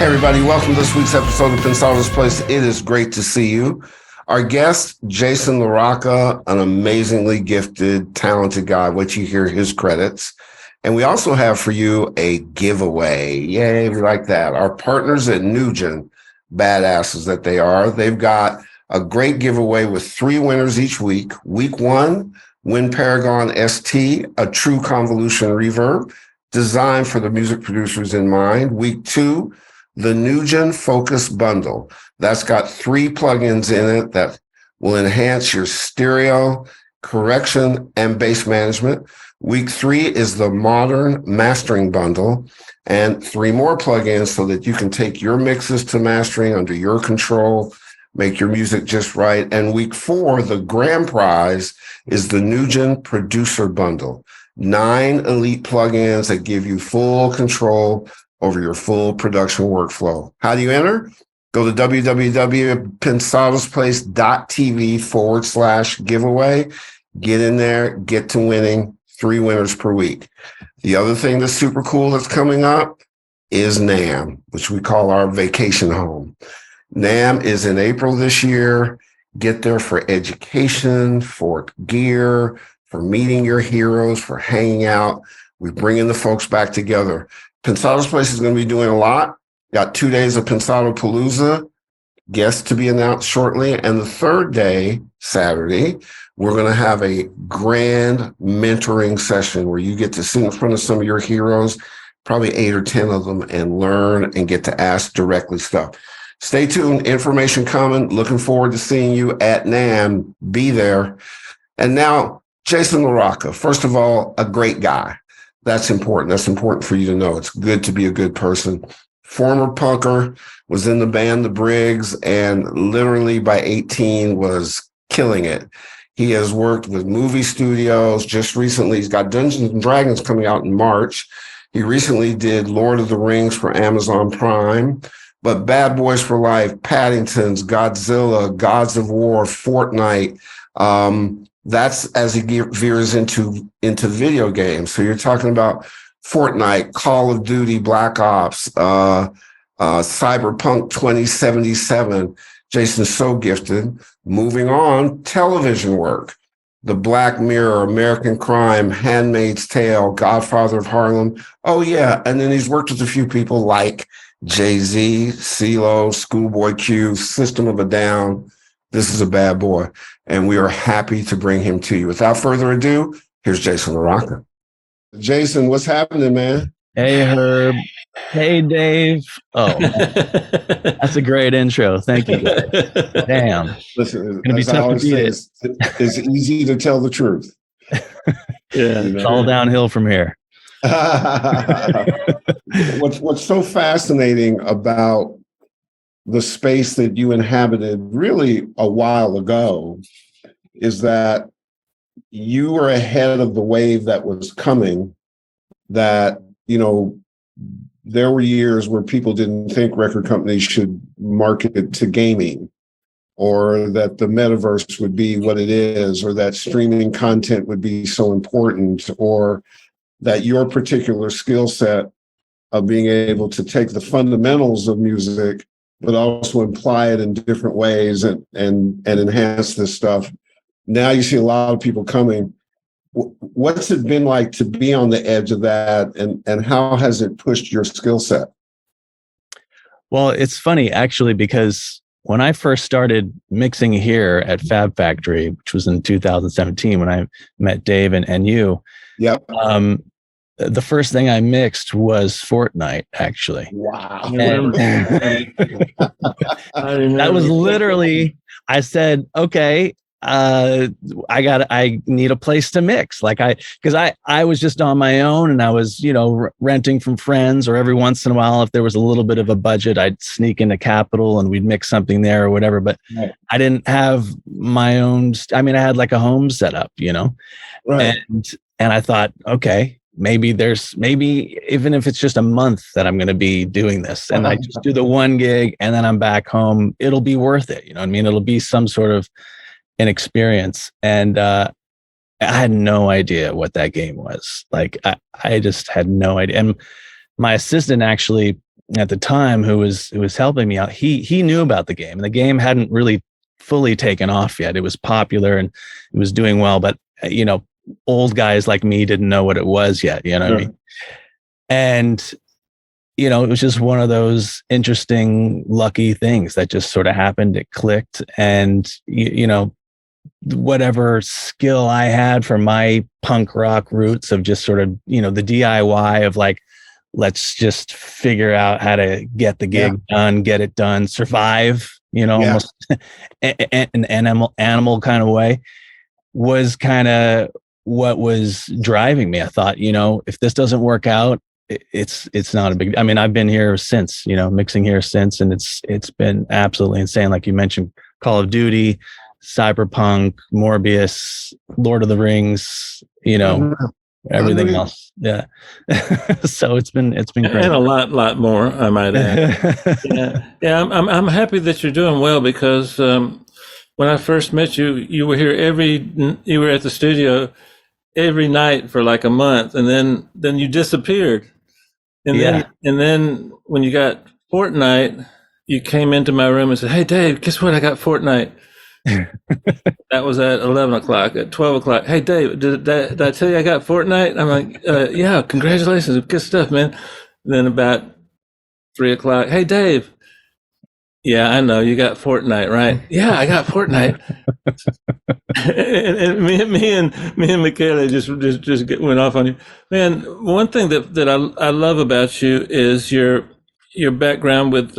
Hey everybody, welcome to this week's episode of Pensado's Place. It is great to see you. Our guest, Jason LaRocca, an amazingly gifted, talented guy. Wait till you hear his credits. And we also have for you a giveaway. Yay, we like that. Our partners at NuGen, badasses that they are, they've got a great giveaway with 3 winners each week. Week 1, win Paragon ST, a true convolution reverb, designed for the music producers in mind. Week 2, the NuGen Focus Bundle. That's got 3 plugins in it that will enhance your stereo, correction, and bass management. Week 3 is the Modern Mastering Bundle, and 3 more plugins so that you can take your mixes to mastering under your control, make your music just right. And week 4, the grand prize, is the NuGen Producer Bundle. 9 elite plugins that give you full control over your full production workflow. How do you enter? Go to www.pensadosplace.tv/giveaway. Get in there, get to winning. 3 winners per week. The other thing that's super cool that's coming up is NAMM, which we call our vacation home. NAMM is in April this year. Get there for education, for gear, for meeting your heroes, for hanging out. We're bringing the folks back together. Pensado's Place is going to be doing a lot. Got 2 days of Pensado Palooza, guests to be announced shortly. And the third day, Saturday, we're going to have a grand mentoring session where you get to sit in front of some of your heroes, probably 8 or 10 of them, and learn and get to ask directly stuff. Stay tuned. Information coming. Looking forward to seeing you at NAMM. Be there. And now, Jason LaRocca, first of all, a great guy. That's important. That's important for you to know. It's good to be a good person. Former punker, was in the band The Briggs, and literally by 18 was killing it. He has worked with movie studios. Just recently, he's got Dungeons and Dragons coming out in March. He recently did Lord of the Rings for Amazon Prime. But Bad Boys for Life, Paddington's, Godzilla, Gods of War, Fortnite, that's as he veers into video games. So you're talking about Fortnite, Call of Duty, Black Ops, CyberPunk 2077. Jason's so gifted. Moving on, television work. The Black Mirror, American Crime, Handmaid's Tale, Godfather of Harlem. Oh, yeah. And then he's worked with a few people like Jay-Z, CeeLo, Schoolboy Q, System of a Down. This is a bad boy, and we are happy to bring him to you. Without further ado, here's Jason LaRocca. Jason, what's happening, man? Hey, Herb. Hey, Dave. Oh, that's a great intro. Thank you. Damn. Listen, it's be tough to beat it. It's easy to tell the truth. Yeah, it's all downhill from here. What's so fascinating about the space that you inhabited really a while ago is that you were ahead of the wave that was coming, that, you know, there were years where people didn't think record companies should market it to gaming, or that the metaverse would be what it is, or that streaming content would be so important, or that your particular skill set of being able to take the fundamentals of music but also apply it in different ways and enhance this stuff. Now you see a lot of people coming. What's it been like to be on the edge of that, and how has it pushed your skill set? Well, it's funny, actually, because when I first started mixing here at Fab Factory, which was in 2017, when I met Dave and you, yep. The first thing I mixed was Fortnite, actually. Wow. That was literally, I said, okay, I need a place to mix. Because I was just on my own, and I was, renting from friends, or every once in a while, if there was a little bit of a budget, I'd sneak into Capitol and we'd mix something there or whatever. But right. I didn't have my own. I had like a home setup, right. And I thought, okay, maybe even if it's just a month that I'm going to be doing this, and I just do the one gig and then I'm back home, it'll be worth it. It'll be some sort of an experience. And I had no idea what that game was. I just had no idea. And my assistant actually at the time who was helping me out, he knew about the game, and the game hadn't really fully taken off yet. It was popular and it was doing well, but old guys like me didn't know what it was yet. You know what I mean? And it was just one of those interesting, lucky things that just sort of happened. It clicked, and whatever skill I had from my punk rock roots of just sort of the DIY of like, let's just figure out how to get the gig done, get it done, survive, almost an animal kind of way, was kind of what was driving me. I thought, if this doesn't work out, it's not a big, I mean, I've been here since, mixing here since, and it's been absolutely insane. Like you mentioned, Call of Duty, CyberPunk, Morbius, Lord of the Rings, everything else. Yeah. So it's been great. And a lot more, I might add. I'm happy that you're doing well, because when I first met you, you were here you were at the studio every night for like a month, and then you disappeared. And then when you got Fortnite, you came into my room and said, "Hey Dave, guess what? I got Fortnite." That was at 11 o'clock. At 12 o'clock, "Hey Dave, did I tell you I got Fortnite?" I'm like, "Yeah, congratulations, good stuff, man." Then about 3 o'clock, "Hey Dave, yeah, I know you got Fortnite, right?" "Yeah, I got Fortnite." and me and Michaela just went off on you, man. One thing that I love about you is your background with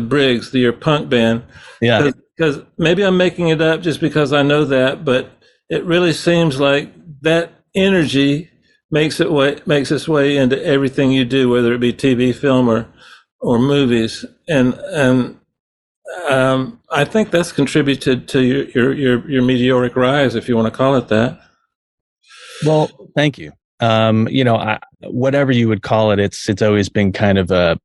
Briggs, your punk band. Yeah. Because maybe I'm making it up just because I know that, but it really seems like that energy makes its way into everything you do, whether it be TV, film, or movies. And I think that's contributed to your meteoric rise, if you want to call it that. Well, thank you. Whatever you would call it, it's always been kind of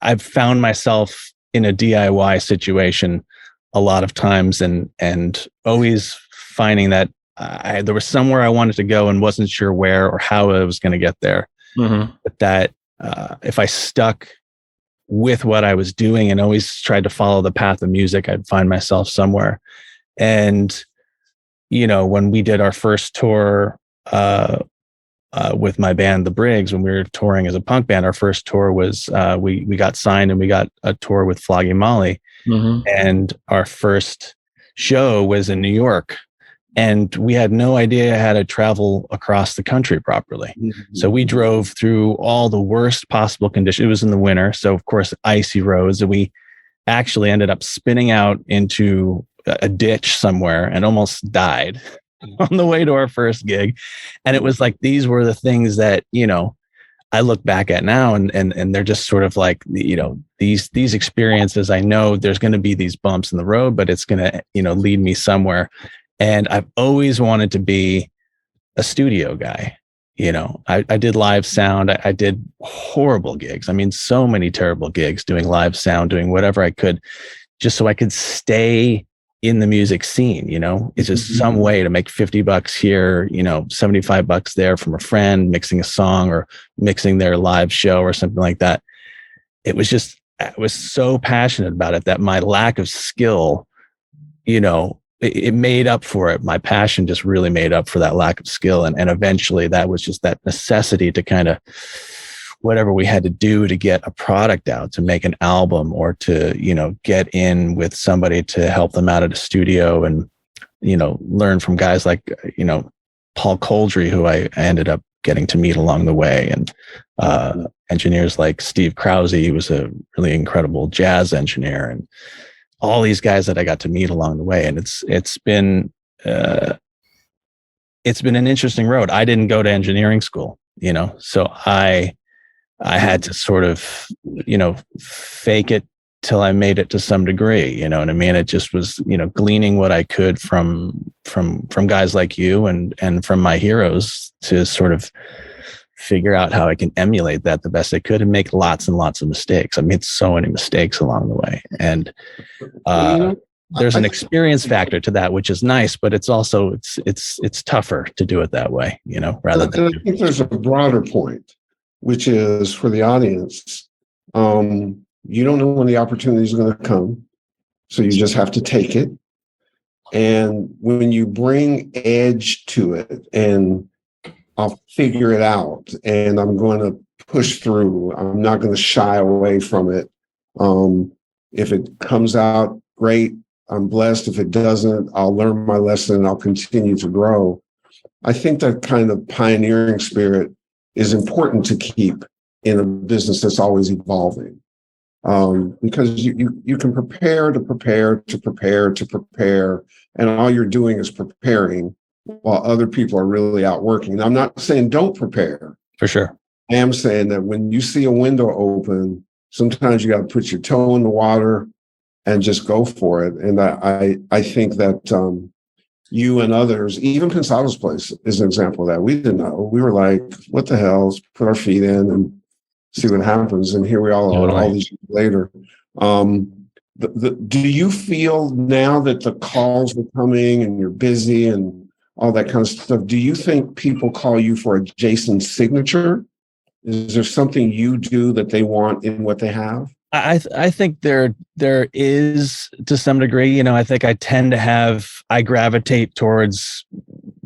I've found myself in a DIY situation a lot of times, and always finding that there was somewhere I wanted to go and wasn't sure where or how I was going to get there. Mm-hmm. But that if I stuck with what I was doing and always tried to follow the path of music, I'd find myself somewhere. And, when we did our first tour with my band, the Briggs, when we were touring as a punk band, our first tour was we got signed and we got a tour with Flogging Molly. Mm-hmm. And our first show was in New York. And we had no idea how to travel across the country properly. Mm-hmm. So we drove through all the worst possible conditions. It was in the winter. So, of course, icy roads. And we actually ended up spinning out into a ditch somewhere and almost died on the way to our first gig. And it was like, these were the things that, I look back at now and they're just sort of like, these experiences. I know there's going to be these bumps in the road, but it's going to, lead me somewhere. And I've always wanted to be a studio guy. I did live sound. I did horrible gigs. I mean, so many terrible gigs doing live sound, doing whatever I could, just so I could stay in the music scene. It's just some way to make $50 here, $75 there from a friend mixing a song or mixing their live show or something like that. I was so passionate about it that my lack of skill, it made up for it. My passion just really made up for that lack of skill. And eventually that was just that necessity to kind of whatever we had to do to get a product out, to make an album or to, get in with somebody to help them out at a studio and, learn from guys like, Paul Coldry, who I ended up getting to meet along the way. And engineers like Steve Krause, he was a really incredible jazz engineer, and all these guys that I got to meet along the way. And it's been an interesting road. I didn't go to engineering school, so I had to sort of, fake it till I made it to some degree. You know what I mean? It just was, gleaning what I could from guys like you and from my heroes to sort of figure out how I can emulate that the best I could and make lots and lots of mistakes. I made so many mistakes along the way. And there's an experience factor to that, which is nice, but it's also, it's tougher to do it that way, rather than. I think there's a broader point. which is for the audience. You don't know when the opportunity is going to come, so you just have to take it. And when you bring edge to it, and I'll figure it out, and I'm going to push through. I'm not going to shy away from it. If it comes out great, I'm blessed. If it doesn't, I'll learn my lesson and I'll continue to grow. I think that kind of pioneering spirit is important to keep in a business that's always evolving. Because you can prepare, and all you're doing is preparing while other people are really out working. And I'm not saying don't prepare. For sure. I am saying that when you see a window open, sometimes you got to put your toe in the water and just go for it. And I think that you and others, even Pensado's place is an example of that. We didn't know. We were like, what the hell? Let's put our feet in and see what happens. And here we all are, all these years later. Do you feel now that the calls are coming and you're busy and all that kind of stuff, do you think people call you for a Jason signature? Is there something you do that they want in what they have? I think there is, to some degree. I think I gravitate towards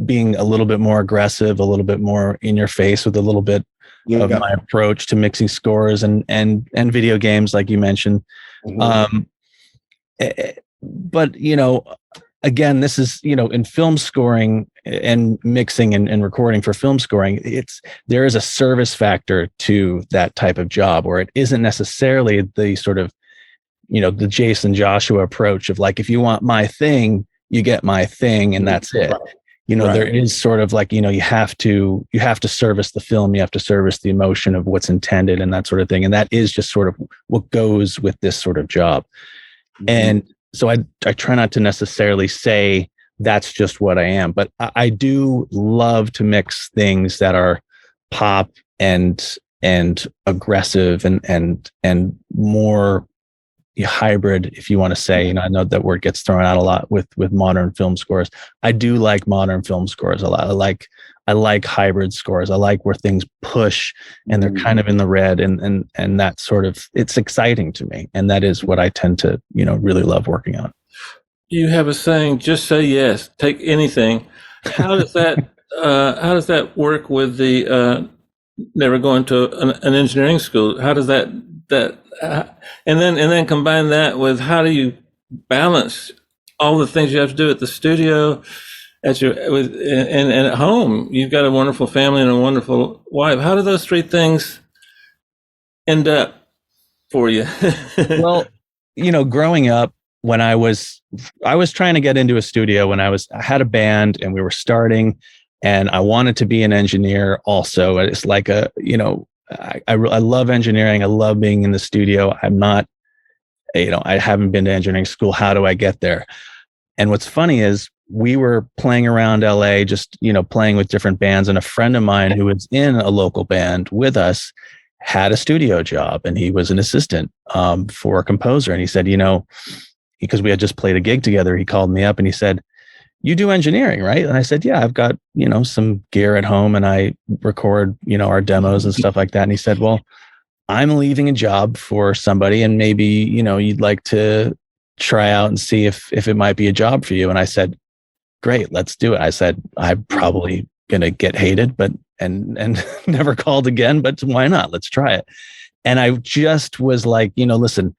being a little bit more aggressive, a little bit more in your face with a little bit of my approach to mixing scores and video games, like you mentioned. Mm-hmm. But again, this is, in film scoring and mixing and recording for film scoring, there is a service factor to that type of job, where it isn't necessarily the sort of, the Jason Joshua approach of like, if you want my thing, you get my thing, and that's it. Right. There is sort of like, you have to service the film, you have to service the emotion of what's intended and that sort of thing. And that is just sort of what goes with this sort of job. Mm-hmm. And so I try not to necessarily say that's just what I am, but I do love to mix things that are pop and aggressive and more hybrid, if you want to say. I know that word gets thrown out a lot with modern film scores. I do like modern film scores a lot. I like hybrid scores. I like where things push and they're kind of in the red, and that sort of, it's exciting to me. And that is what I tend to, really love working on. You have a saying, just say yes, take anything. How does that work with the never going to an engineering school? How does that and then combine that with, how do you balance all the things you have to do at the studio, and at home? You've got a wonderful family and a wonderful wife. How do those three things end up for you? Well, growing up, when I was trying to get into a studio, when I had a band and we were starting, and I wanted to be an engineer also. It's like I love engineering. I love being in the studio. I'm not, I haven't been to engineering school. How do I get there? And what's funny is we were playing around LA, just, playing with different bands. And a friend of mine who was in a local band with us had a studio job, and he was an assistant for a composer. And he said, because we had just played a gig together, he called me up and he said, "You do engineering, right?" And I said, "Yeah, I've got, some gear at home and I record, our demos and stuff like that." And he said, "Well, I'm leaving a job for somebody, and maybe, you'd like to try out and see if it might be a job for you." And I said, "Great, let's do it." I said, "I'm probably going to get hated, but, and never called again, but why not? Let's try it." And I just was like, listen,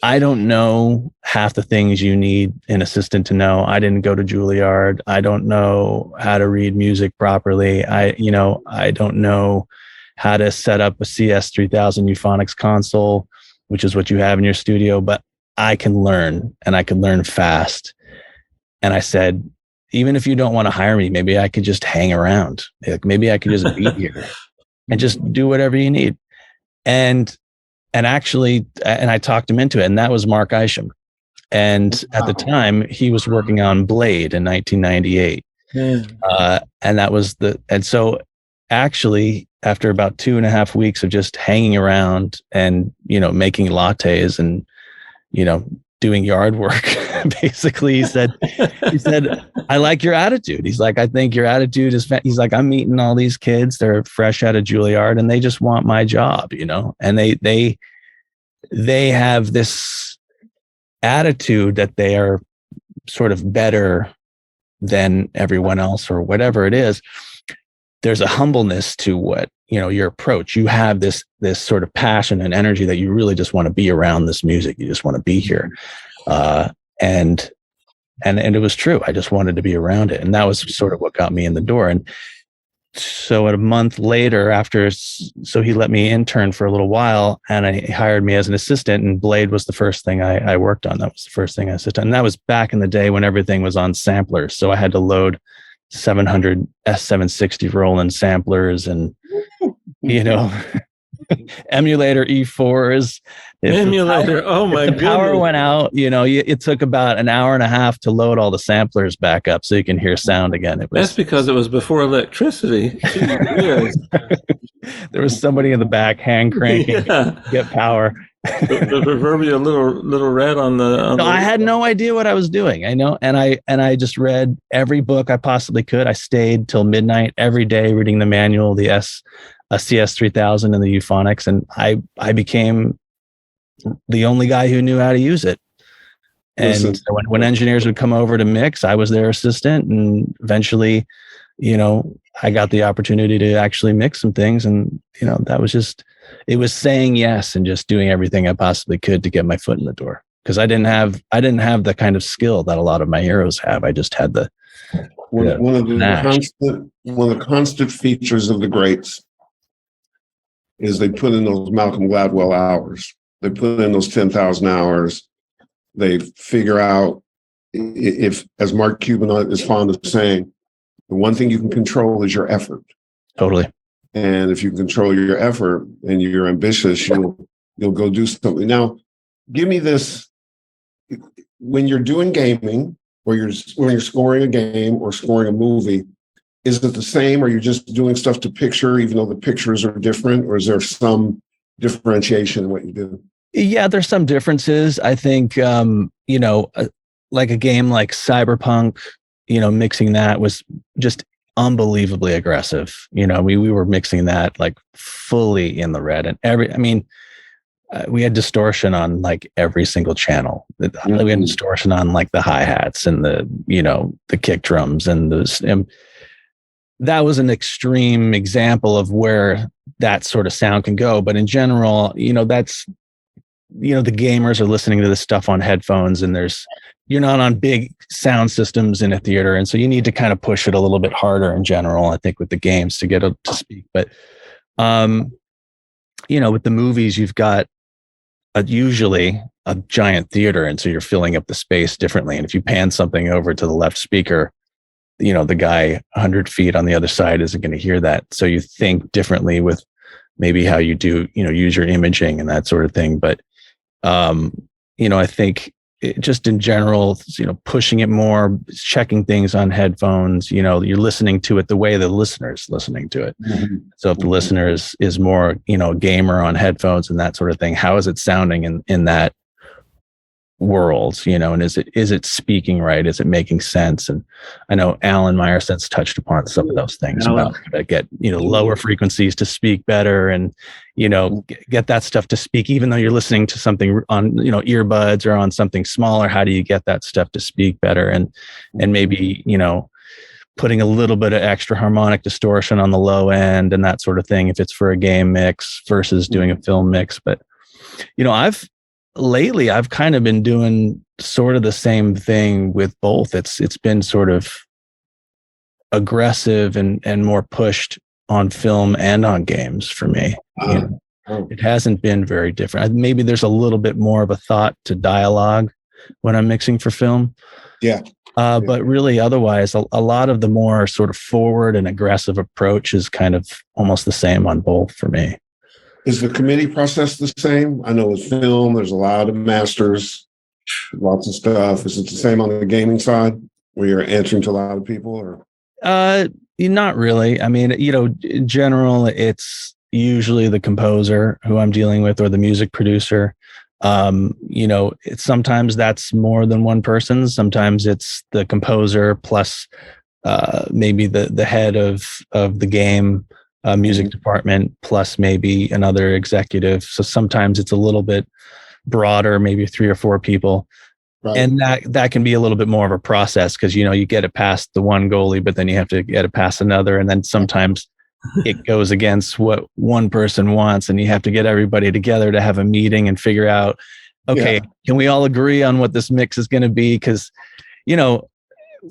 I don't know half the things you need an assistant to know. I didn't go to Juilliard. I don't know how to read music properly. I don't know how to set up a CS3000 Euphonics console, which is what you have in your studio, but I can learn, and I can learn fast. And I said, even if you don't want to hire me, maybe I could just hang around. Maybe I could just be here and just do whatever you need. And actually, I talked him into it, and that was Mark Isham. And at the time, he was working on Blade in 1998. And that was and so actually, after about 2.5 weeks of just hanging around and, making lattes and, doing yard work. Basically, he said, I like your attitude. He's like, I think your attitude is, he's like, I'm meeting all these kids. They're fresh out of Juilliard and they just want my job, and they have this attitude that they are sort of better than everyone else or whatever it is. There's a humbleness to what, your approach. You have this sort of passion and energy that you really just want to be around this music. You just want to be here. And it was true. I just wanted to be around it. And that was sort of what got me in the door. And so a month later so he let me intern for a little while and he hired me as an assistant, and Blade was the first thing I worked on. That was the first thing I assisted. And that was back in the day when everything was on samplers. So I had to load 700 S760 Roland samplers and, emulator E4s. Oh my goodness. Power went out, it took about an hour and a half to load all the samplers back up so you can hear sound again. That's because it was before electricity. There was somebody in the back hand cranking to get power. The proverbial little rat on the I had no idea what I was doing. And I just read every book I possibly could. I stayed till midnight every day reading the manual, the CS3000 and the euphonics, and I became the only guy who knew how to use it. And so when engineers would come over to mix, I was their assistant, and eventually, I got the opportunity to actually mix some things, and that was just, it was saying yes and just doing everything I possibly could to get my foot in the door, because I didn't have the kind of skill that a lot of my heroes have. I just had one of the constant features of the greats is they put in those Malcolm Gladwell hours. They put in those 10,000 hours. They figure out if, as Mark Cuban is fond of saying, the one thing you can control is your effort. Totally. And if you control your effort and you're ambitious, you'll go do something. Now, give me this. When you're doing gaming, or when you're scoring a game or scoring a movie, is it the same, or you're just doing stuff to picture, even though the pictures are different, or is there some differentiation in what you do? Yeah, there's some differences. I think, like a game like CyberPunk, mixing that was just unbelievably aggressive. We were mixing that like fully in the red, and we had distortion on like every single channel. We had distortion on like the hi-hats and the kick drums and that was an extreme example of where that sort of sound can go. But in general, that's, the gamers are listening to this stuff on headphones, and you're not on big sound systems in a theater. And so you need to kind of push it a little bit harder in general, I think, with the games to get it to speak. But, with the movies, you've got usually a giant theater. And so you're filling up the space differently. And if you pan something over to the left speaker, the guy 100 feet on the other side isn't going to hear that. So you think differently with maybe how you do, use your imaging and that sort of thing. But, I think just in general, pushing it more, checking things on headphones, you're listening to it the way the listener's listening to it. Mm-hmm. So if the listener is more, a gamer on headphones and that sort of thing, how is it sounding in that world, and is it speaking right? Is it making sense? And I know Alan Meyersen's touched upon some of those things about how to get, lower frequencies to speak better, and, get that stuff to speak, even though you're listening to something on, earbuds or on something smaller. How do you get that stuff to speak better? And maybe, putting a little bit of extra harmonic distortion on the low end and that sort of thing, if it's for a game mix versus doing a film mix. But, lately I've kind of been doing sort of the same thing with both. It's been sort of aggressive and more pushed on film and on games for me. It hasn't been very different. Maybe there's a little bit more of a thought to dialogue when I'm mixing for film. Yeah. But really otherwise, a lot of the more sort of forward and aggressive approach is kind of almost the same on both for me. Is the committee process the same? I know with film, there's a lot of masters, lots of stuff. Is it the same on the gaming side, where you're answering to a lot of people? Or not really. In general, it's usually the composer who I'm dealing with, or the music producer. Sometimes that's more than one person. Sometimes it's the composer plus maybe the head of the game music department plus maybe another executive. So sometimes it's a little bit broader, maybe 3 or 4 people. Right. And that can be a little bit more of a process because, you get it past the one goalie, but then you have to get it past another. And then sometimes it goes against what one person wants and you have to get everybody together to have a meeting and figure out, okay, can we all agree on what this mix is going to be? Because,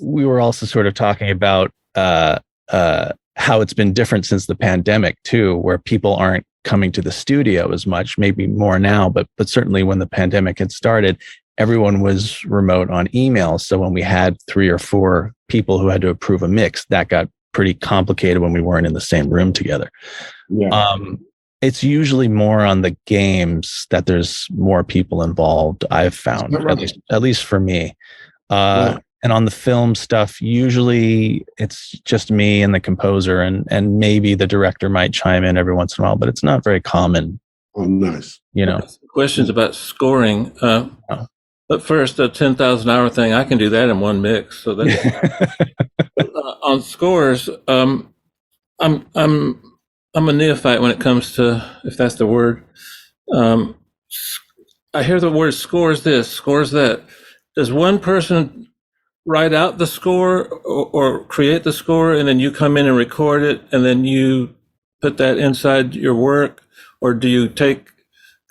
we were also sort of talking about how it's been different since the pandemic too, where people aren't coming to the studio as much, maybe more now, but certainly when the pandemic had started, everyone was remote on email. So when we had 3 or 4 people who had to approve a mix, that got pretty complicated when we weren't in the same room together. Yeah. It's usually more on the games that there's more people involved, I've found, at least for me. And on the film stuff, usually it's just me and the composer and maybe the director might chime in every once in a while, but it's not very common. Oh, nice. Questions about scoring. But first, the 10,000 hour thing, I can do that in one mix. So that on scores, I'm a neophyte when it comes to, if that's the word. I hear the word scores this, scores that. Does one person write out the score or create the score and then you come in and record it and then you put that inside your work? Or do you take,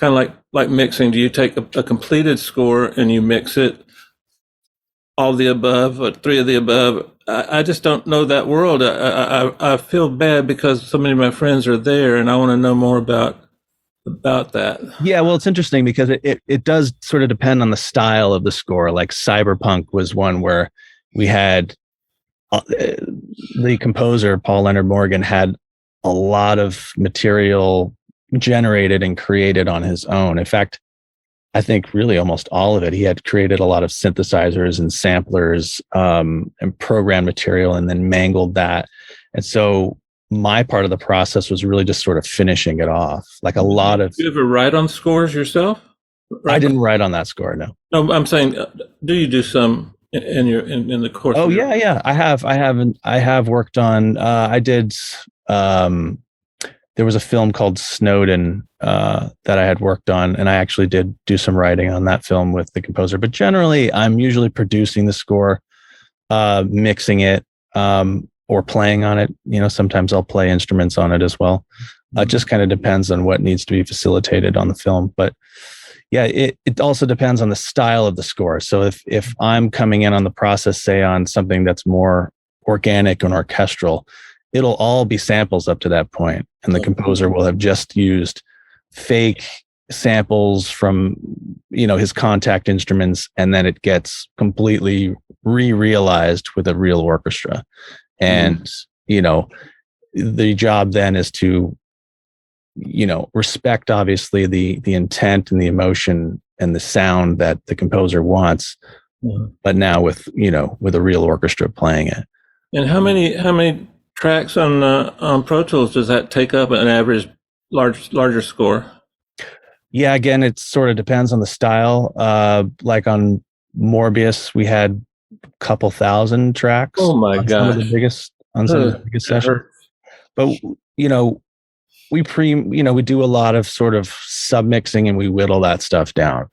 kind of like mixing, do you take a completed score and you mix it, all the above or 3 of the above? I just don't know that world. I feel bad because so many of my friends are there and I want to know more about that. Yeah, well, it's interesting because it does sort of depend on the style of the score. Like CyberPunk was one where we had the composer, Paul Leonard Morgan, had a lot of material generated and created on his own. In fact, I think really almost all of it. He had created a lot of synthesizers and samplers and program material and then mangled that. And so my part of the process was really just sort of finishing it off. Like a lot of... You ever write on scores yourself? I didn't write on that score, no. No, I'm saying, do you do some in the course? Oh, yeah. I have worked on, I did... there was a film called Snowden that I had worked on, and I actually did do some writing on that film with the composer. But generally, I'm usually producing the score, mixing it, or playing on it. Sometimes I'll play instruments on it as well. It just kind of depends on what needs to be facilitated on the film. But yeah, it also depends on the style of the score. So if I'm coming in on the process, say on something that's more organic and orchestral, it'll all be samples up to that point, and the composer will have just used fake samples from his contact instruments, and then it gets completely re-realized with a real orchestra. And the job then is to respect obviously the intent and the emotion and the sound that the composer wants, but now with a real orchestra playing it. And how many tracks on Pro Tools does that take up an average larger score? Yeah, again, it sort of depends on the style. Like on Morbius, we had a couple thousand tracks. Oh my god! Some of the biggest sessions. But we do a lot of sort of submixing and we whittle that stuff down.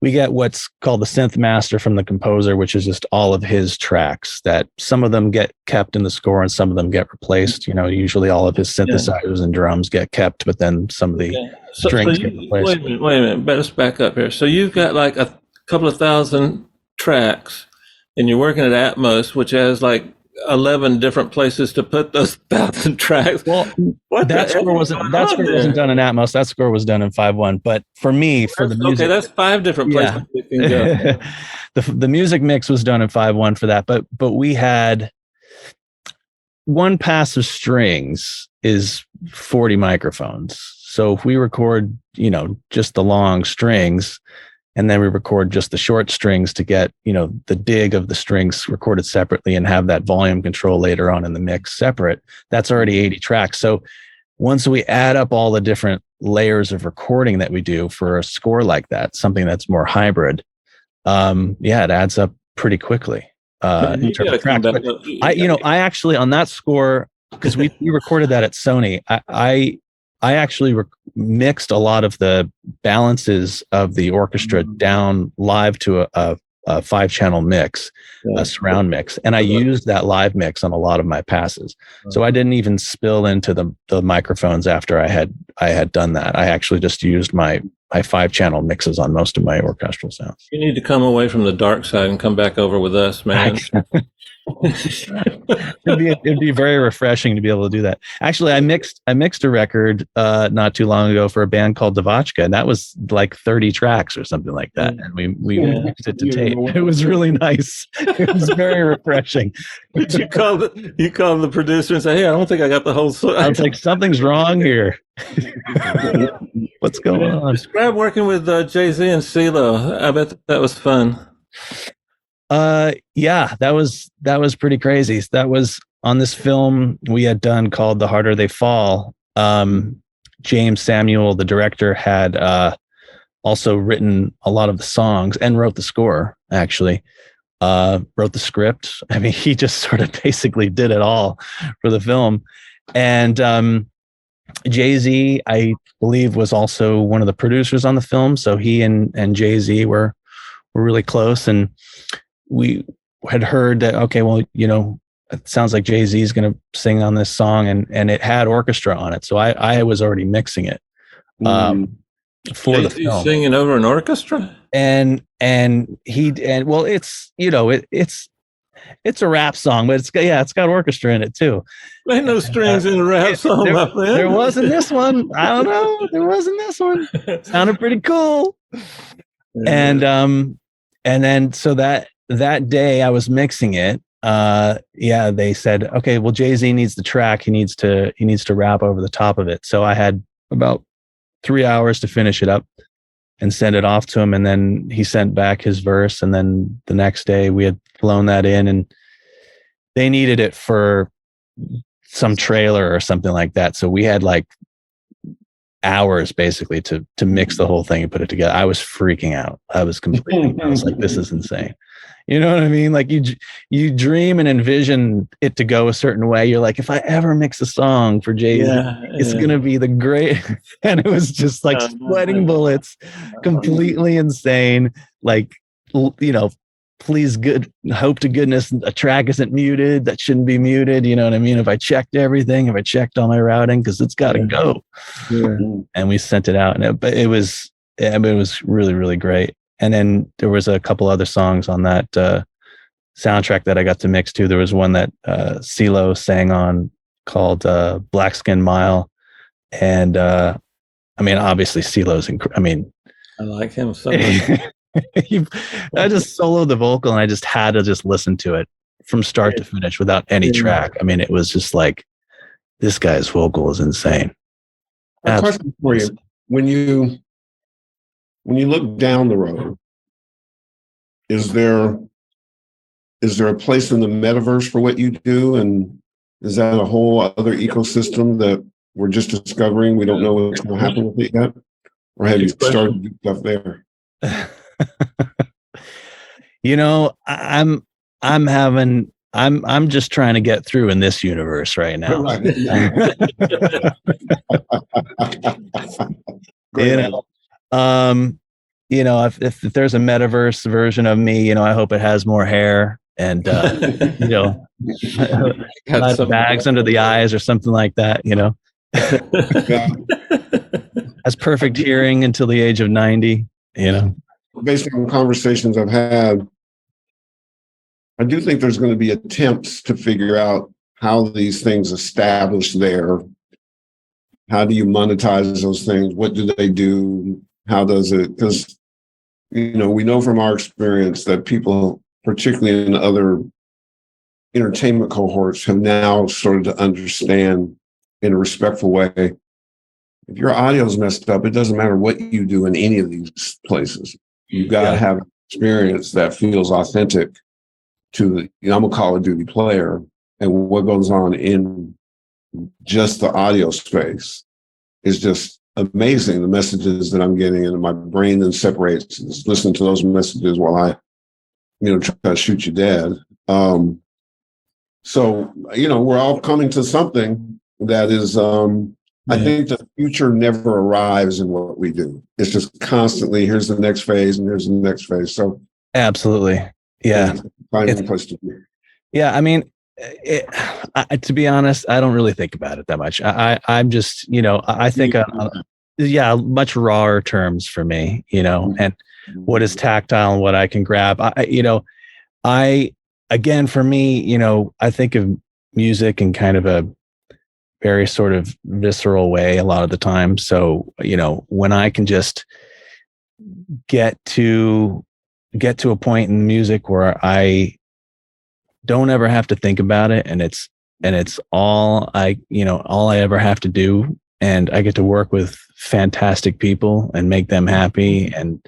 We get what's called the synth master from the composer, which is just all of his tracks, that some of them get kept in the score and some of them get replaced. Usually all of his synthesizers and drums get kept, but then some of the strings get replaced. Wait a minute. Let's back up here. So you've got like a couple of thousand tracks and you're working at Atmos, which has like 11 different places to put those 1,000 tracks. Well, that score wasn't done in Atmos. That score was done in 5.1. But for me, for the music, okay, that's 5 different places you can go. the music mix was done in 5.1 for that. But we had one pass of strings is 40 microphones. So if we record, just the long strings, and then we record just the short strings to get, the dig of the strings recorded separately and have that volume control later on in the mix separate, that's already 80 tracks. So once we add up all the different layers of recording that we do for a score like that, something that's more hybrid, it adds up pretty quickly. I actually, on that score, because we recorded that at Sony, I actually mixed a lot of the balances of the orchestra down live to a 5-channel mix, a surround mix, and I used that live mix on a lot of my passes. So I didn't even spill into the microphones after I had done that. I actually just used my 5-channel mixes on most of my orchestral sounds. You need to come away from the dark side and come back over with us, man. It'd be very refreshing to be able to do that. Actually, I mixed a record not too long ago for a band called Devotchka, and that was like 30 tracks or something like that. And we mixed it to tape. It was really nice. It was very refreshing. You called the producer and say, "Hey, I don't think I got the whole song." I was like, something's wrong here. What's going on? Describe working with Jay-Z and CeeLo. I bet that was fun. That was pretty crazy. That was on this film we had done called The Harder They Fall. James Samuel, the director, had also written a lot of the songs and wrote the score, actually. Wrote the script. I mean, he just sort of basically did it all for the film. And Jay-Z, I believe, was also one of the producers on the film. So he and Jay-Z were really close. And we had heard that, okay, well, it sounds like Jay-Z is going to sing on this song, and it had orchestra on it. So I was already mixing it for the film. Singing over an orchestra? And it's a rap song, but it's got orchestra in it too. There ain't no strings in a rap song, my friend. There wasn't this one. I don't know. There wasn't this one. Sounded pretty cool. And then so that day I was mixing it. They said, okay, well, Jay-Z needs the track. He needs to rap over the top of it. So I had about 3 hours to finish it up and send it off to him. And then he sent back his verse. And then the next day we had flown that in, and they needed it for some trailer or something like that. So we had like hours basically to mix the whole thing and put it together. I was freaking out. I was like, this is insane. You know what I mean? Like you dream and envision it to go a certain way. You're like, if I ever mix a song for Jay-Z, it's going to be the great. And it was just like sweating bullets, completely insane. Like, please hope to goodness a track isn't muted. That shouldn't be muted. You know what I mean? If I checked everything, if I checked all my routing, because it's got to go. Yeah. And we sent it out, and it was really, really great. And then there was a couple other songs on that soundtrack that I got to mix too. There was one that CeeLo sang on called Black Skin Mile. And obviously CeeLo's I like him so much. I just soloed the vocal, and I just had to just listen to it from start to finish without any track. I mean, it was just like, this guy's vocal is insane. A question for you. When you look down the road, is there a place in the metaverse for what you do? And is that a whole other ecosystem that we're just discovering? We don't know what's going to happen with it yet? Or have you started to do stuff there? I'm just trying to get through in this universe right now. If there's a metaverse version of me, I hope it has more hair and bags under the eyes or something like that. Has perfect hearing until the age of 90. Based on conversations I've had, I do think there's going to be attempts to figure out how these things establish there. How do you monetize those things? What do they do? How does it? Because, we know from our experience that people, particularly in other entertainment cohorts, have now started to understand in a respectful way, if your audio's messed up, it doesn't matter what you do in any of these places. You've got to have an experience that feels authentic to I'm a Call of Duty player, and what goes on in just the audio space is just amazing. The messages that I'm getting, and my brain then separates, listening to those messages while I, try to shoot you dead. So, we're all coming to something that is, I think the future never arrives in what we do. It's just constantly, here's the next phase and here's the next phase. So absolutely. Yeah. Yeah. I mean, to be honest, I don't really think about it that much. I'm just, I think, much rawer terms for me, and what is tactile and what I can grab. Again, for me, I think of music in kind of a very sort of visceral way a lot of the time. So, when I can just get to a point in music where I don't ever have to think about it, and it's all I ever have to do, and I get to work with fantastic people and make them happy, and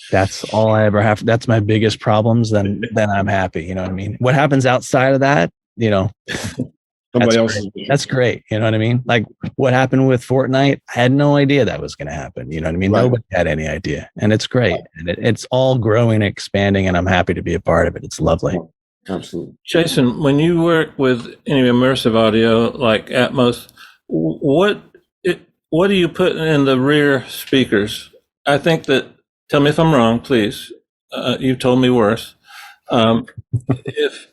that's all I ever have. That's my biggest problems. Then I'm happy. You know what I mean? What happens outside of that, somebody else. That's great. You know what I mean? Like what happened with Fortnite, I had no idea that was going to happen. You know what I mean? Right. Nobody had any idea, and it's great, and it's all growing and expanding, and I'm happy to be a part of it. It's lovely. Absolutely. Jason, when you work with any immersive audio like Atmos, what do you put in the rear speakers? I think that, tell me if I'm wrong, please. You've told me worse. If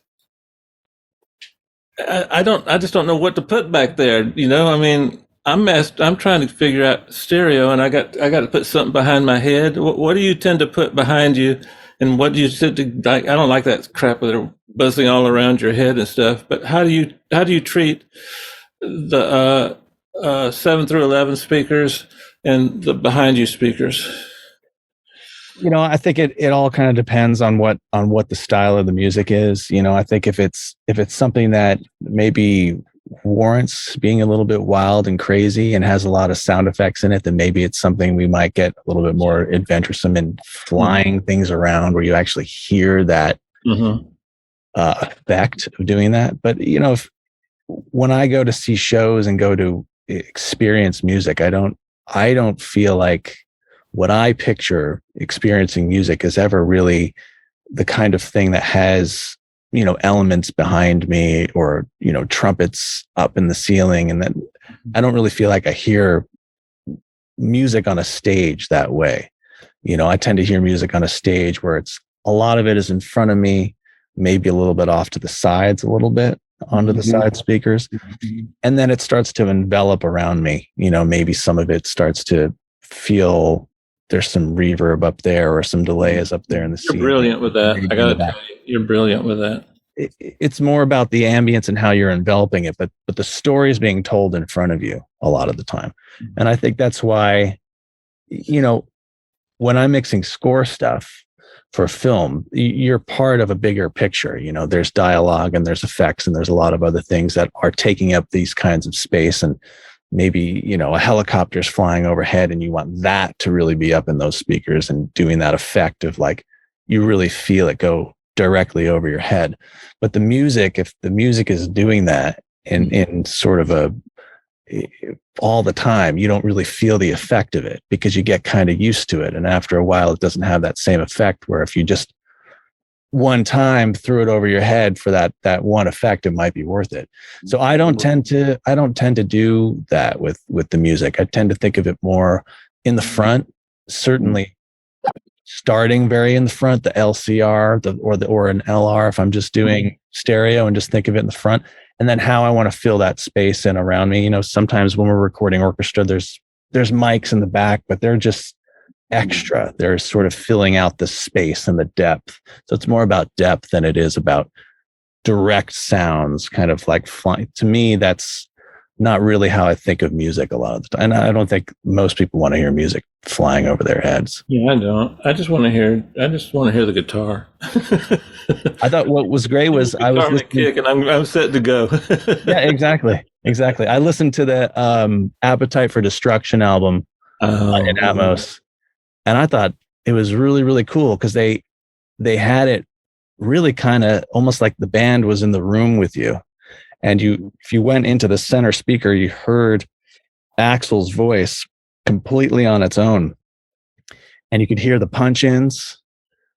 I just don't know what to put back there. I mean, I'm trying to figure out stereo, and I got to put something behind my head. What do you tend to put behind you? And what do you tend to like? I don't like that crap where they're buzzing all around your head and stuff. But how do you treat the 7 through 11 speakers and the behind you speakers? I think it all kind of depends on what the style of the music is. I think if it's something that maybe warrants being a little bit wild and crazy and has a lot of sound effects in it, then maybe it's something we might get a little bit more adventuresome in flying things around where you actually hear that effect of doing that. But when I go to see shows and go to experience music, I don't feel like what I picture experiencing music is ever really the kind of thing that has, elements behind me or, trumpets up in the ceiling. And then I don't really feel like I hear music on a stage that way. I tend to hear music on a stage where a lot of it is in front of me, maybe a little bit off to the sides, a little bit onto the side speakers. And then it starts to envelop around me. Maybe some of it starts to feel there's some reverb up there or some delay is up there in the scene. You're brilliant with that. I got to tell you, you're brilliant with that. It's more about the ambience and how you're enveloping it, but the story is being told in front of you a lot of the time. And I think that's why, when I'm mixing score stuff for film, you're part of a bigger picture. There's dialogue and there's effects and there's a lot of other things that are taking up these kinds of space. And maybe, a helicopter's flying overhead and you want that to really be up in those speakers and doing that effect of like, you really feel it go directly over your head. But the music, if the music is doing that in sort of all the time, you don't really feel the effect of it because you get kind of used to it. And after a while, it doesn't have that same effect where if you just one time threw it over your head for that one effect, it might be worth it. So I don't tend to do that with the music. I tend to think of it more in the front, certainly starting very in the front, the LCR or an LR if I'm just doing stereo, and just think of it in the front. And then how I want to fill that space in around me. Sometimes when we're recording orchestra, there's mics in the back, but they're just extra. They're sort of filling out the space and the depth. So it's more about depth than it is about direct sounds, kind of like flying. To me, that's not really how I think of music a lot of the time. And I don't think most people want to hear music flying over their heads. Yeah, I don't. I just want to hear the guitar. I thought what was great was I was listening, kick and I'm set to go. Yeah, exactly. I listened to the Appetite for Destruction album in Atmos, and I thought it was really, really cool because they had it really kind of almost like the band was in the room with you. And if you went into the center speaker, you heard Axel's voice completely on its own, and you could hear the punch-ins.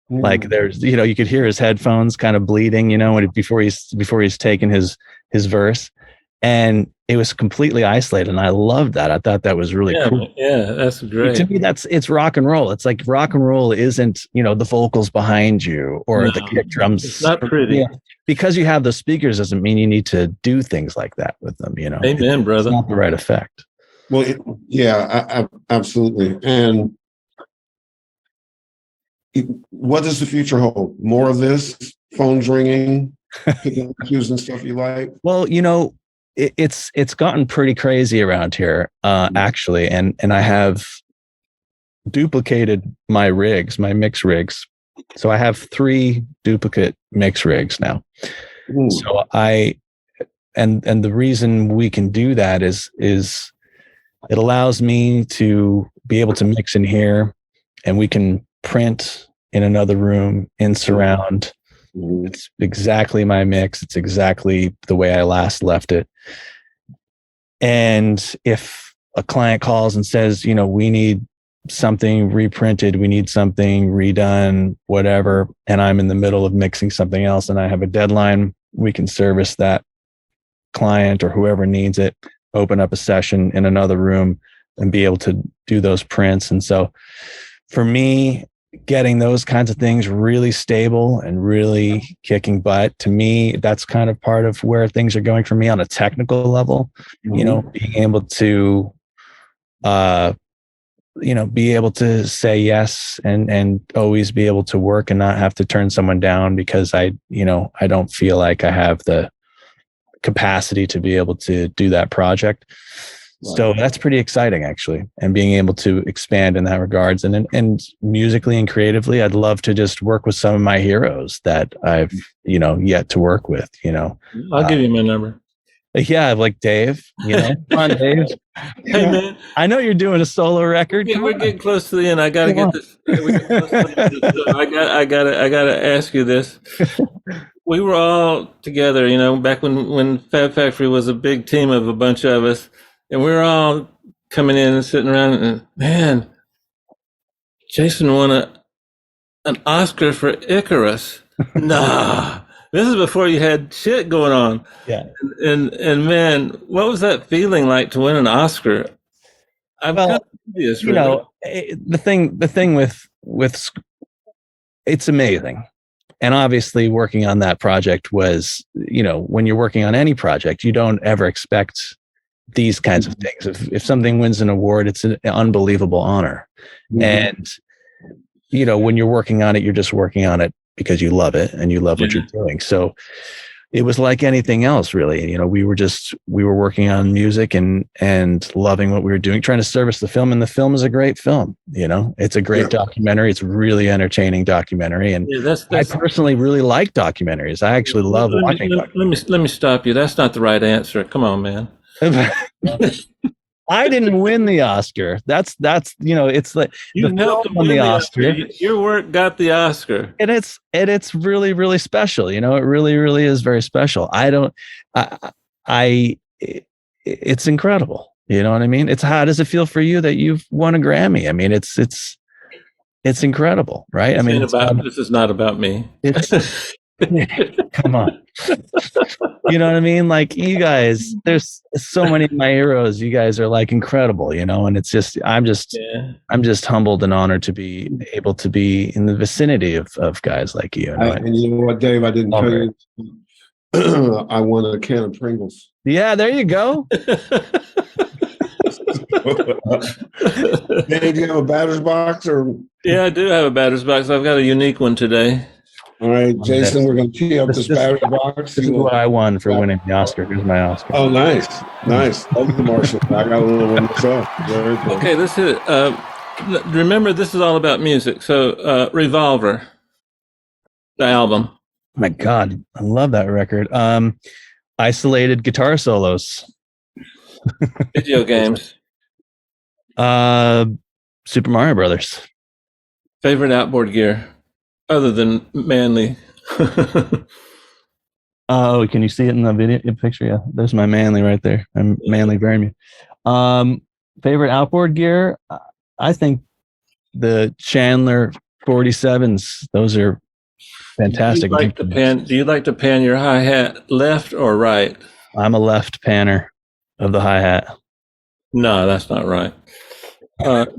Like there's, you could hear his headphones kind of bleeding, before he's taken his verse, and it was completely isolated. And I loved that. I thought that was really cool. Yeah, that's great. To me, it's rock and roll. It's like rock and roll isn't, the vocals behind you or the kick drums. It's not pretty. Because you have the speakers doesn't mean you need to do things like that with them. Amen, brother. It's not the right effect. Well, absolutely. And what does the future hold? More of this, phones ringing, picking cues and stuff you like? Well, it's gotten pretty crazy around here, actually. And I have duplicated my mix rigs. So I have 3 duplicate mix rigs now. Ooh. So and the reason we can do that is it allows me to be able to mix in here, and we can print in another room in surround. It's exactly my mix. It's exactly the way I last left it. And if a client calls and says, we need something reprinted, we need something redone, whatever, and I'm in the middle of mixing something else and I have a deadline, we can service that client or whoever needs it, open up a session in another room and be able to do those prints. And so for me, getting those kinds of things really stable and really kicking butt, to me, that's kind of part of where things are going for me on a technical level. Being able to be able to say yes and always be able to work and not have to turn someone down because I don't feel like I have the capacity to be able to do that project. Wow. So that's pretty exciting, actually, and being able to expand in that regards. And musically and creatively, I'd love to just work with some of my heroes that I've yet to work with. I'll give you my number. Yeah, like Dave. Come on, Dave. Hey man, I know you're doing a solo record. We're getting close to the end. I gotta get this. I gotta ask you this. We were all together, back when Fab Factory was a big team of a bunch of us. And we were all coming in and sitting around, and man, Jason won an Oscar for Icarus. Nah, this is before you had shit going on. Yeah. And man, what was that feeling like to win an Oscar? I'm kind of curious, really. The thing with it's amazing. And obviously working on that project was, when you're working on any project, you don't ever expect these kinds of things. If something wins an award, it's an unbelievable honor. Mm-hmm. And, when you're working on it, you're just working on it because you love it and you love what you're doing. So it was like anything else, really. We were working on music and loving what we were doing, trying to service the film. And the film is a great film. It's a great documentary. It's a really entertaining documentary. And I personally really like documentaries. I actually love watching documentaries. Let me stop you. That's not the right answer. Come on, man. I didn't win the Oscar. That's it's like you the film won the Oscar. Your work got the Oscar, and it's really, really special. It really, really is very special. It's incredible. You know what I mean? How does it feel for you that you've won a Grammy? I mean, it's incredible, right? This is not about me. Come on. You know what I mean? Like, you guys, there's so many of my heroes. You guys are like incredible, and it's just, I'm just humbled and honored to be able to be in the vicinity of guys like you. And you know what, Dave, I didn't tell you, I won a can of Pringles. Yeah, there you go. Dave, do you have a batter's box or? Yeah, I do have a batter's box. I've got a unique one today. All right, Jason, we're going to tee up this battery box. This is what I won for winning the Oscar. Here's my Oscar. Oh, nice. Love the Marshall. I got a little one myself. Very cool. Okay, let's hit it. Remember, this is all about music. So, Revolver, the album. My God, I love that record. Isolated guitar solos. Video games. Super Mario Brothers. Favorite outboard gear, other than manly. Oh, can you see it in the video picture? Yeah, there's my Manly right there. I'm Manly Vermeuth. Favorite outboard gear? I think the Chandler 47s. Those are fantastic. Do you like to pan your hi-hat left or right? I'm a left panner of the hi-hat. No, that's not right.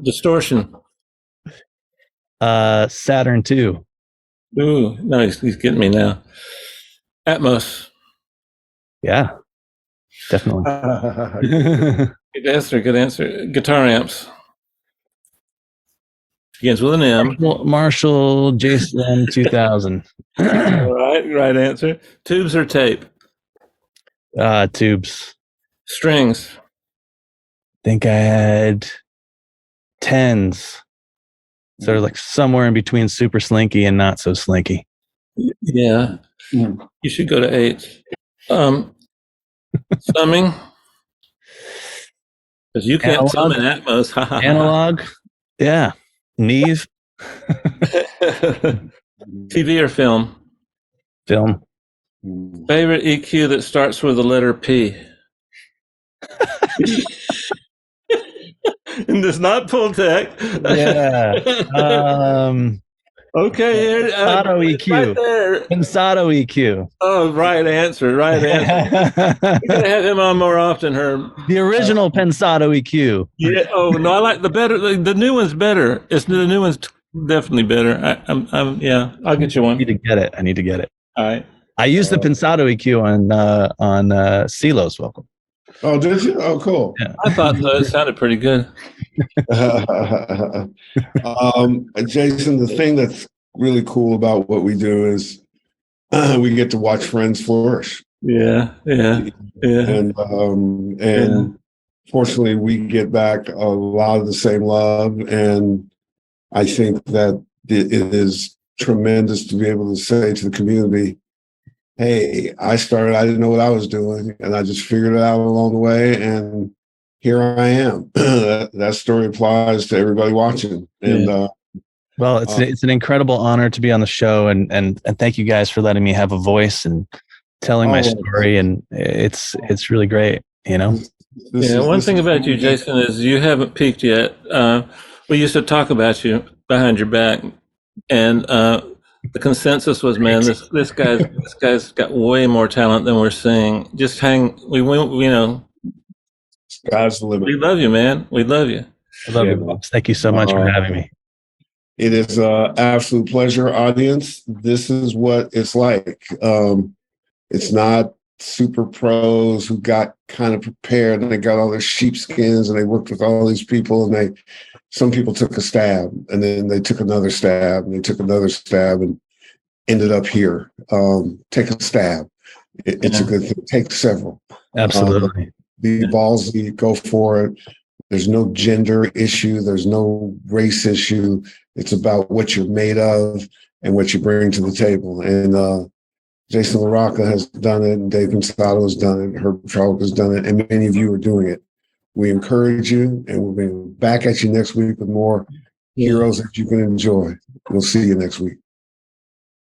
Distortion. Saturn 2. Ooh, no, he's getting me now. Atmos. Yeah, definitely. Good answer. Guitar amps. Begins with an M. Marshall Jason 2000. Right answer. Tubes or tape? Tubes. Strings. Think I had 10s. So like somewhere in between super slinky and not so slinky. Yeah. You should go to 8. Summing. Because you can't sum in Atmos. Analog. Yeah. Neve. TV or film? Film. Favorite EQ that starts with the letter P? And does not pull tech. Yeah. Okay. Pensado EQ. Right there. Pensado EQ. Oh, right answer. Right answer. We gotta have him on more often, Herb. The original Pensado EQ. Yeah. Oh no, I like the better. The new one's better. The new one's definitely better. Yeah. I'll get you one. I need to get it. All right. I used the Pensado EQ on CeeLo's Welcome. Oh, did you? Oh, cool. Yeah. I thought so. It sounded pretty good. Jason, the thing that's really cool about what we do is we get to watch friends flourish. Yeah. And fortunately, we get back a lot of the same love, and I think that it is tremendous to be able to say to the community, hey, I didn't know what I was doing, and I just figured it out along the way, and here I am. That story applies to everybody watching. And well, it's an incredible honor to be on the show, and thank you guys for letting me have a voice and telling my story, and it's really great, you know. One thing about you, Jason, is you haven't peaked yet. We used to talk about you behind your back, and the consensus was, man, this guy's got way more talent than we're seeing. Just hang. We went, you know. Sky's the limit. We love you, man. We love you. I love you, Bobs. Thank you so much for having me. It is an absolute pleasure, audience. This is what it's like. It's not super pros who got kind of prepared and they got all their sheepskins and they worked with all these people, and some people took a stab and then they took another stab and they took another stab and ended up here. Take a stab. It's a good thing. Take several. Absolutely. Be ballsy, go for it. There's no gender issue. There's no race issue. It's about what you're made of and what you bring to the table. And Jason LaRocca has done it, and Dave Pensado has done it, Herb Charles has done it, and many of you are doing it. We encourage you, and we'll be back at you next week with more heroes that you can enjoy. We'll see you next week.